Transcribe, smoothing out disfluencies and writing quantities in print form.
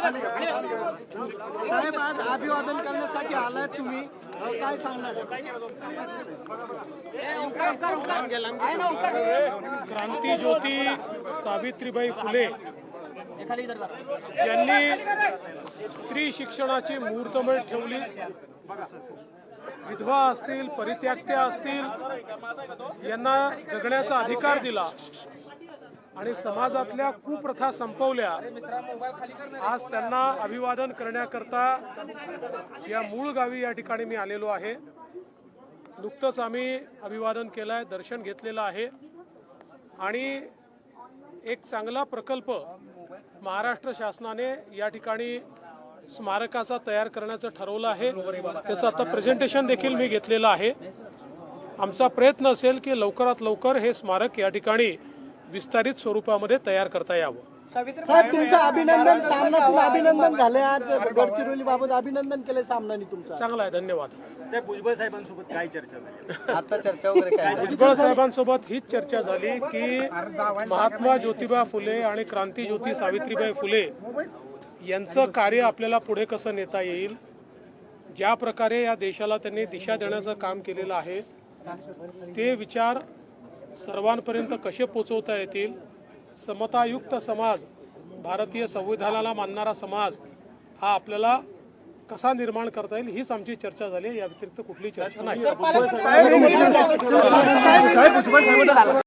साहेब आज अभिवादन करण्यासाठी आलाय तुम्ही, काय सांगणार? क्रांती ज्योती सावित्रीबाई फुले ज्यांनी स्त्री शिक्षणाची मुहूर्तमेढ ठेवली, विधवा असतील, परित्याक्त्या असतील, यांना जगण्याचा अधिकार दिला आणि समाजातल्या कुप्रथा संपवल्या। आज त्यांना अभिवादन करण्याकरता या मूळ गावी या ठिकाणी मी आलेलो आहे। नुकतंच आम्ही अभिवादन केलंय, दर्शन घेतलेलं आहे आणि एक चांगला प्रकल्प महाराष्ट्र शासनाने या ठिकाणी स्मारकाचा तयार करण्याचं ठरवलं आहे। त्याचं आता प्रेझेंटेशन देखील मी घेतलेलं आहे। आमचा प्रयत्न असेल की लवकरात लवकर हे स्मारक या ठिकाणी विस्तारित स्वरूपामध्ये तयार करता यावं। साहेब तुमचं अभिनंदन, सामनातून अभिनंदन झाले, आज गडचिरोली बाबत अभिनंदन केलंय सामनाने तुमचं। चांगला आहे, धन्यवाद। साहेब भुजबळ साहेबांसोबत काय चर्चा झाली? आता चर्चा वगैरे काय? भुजबळ साहेबांसोबत हीच चर्चा झाली की महात्मा ज्योतिबा फुले आणि क्रांती ज्योती सावित्रीबाई फुले यांचं कार्य आपल्याला पुढे कसं नेता येईल, ज्या प्रकारे या देशाला त्यांनी दिशा देण्याचं काम केलेलं आहे ते विचार सर्वांपर्यंत कसे पोचवता येतील, समतायुक्त समाज, भारतीय संविधानाला मानणारा समाज हा आपल्याला कसा निर्माण करता येईल हीच आमची चर्चा झाली। या व्यतिरिक्त कुठली चर्चा नाही।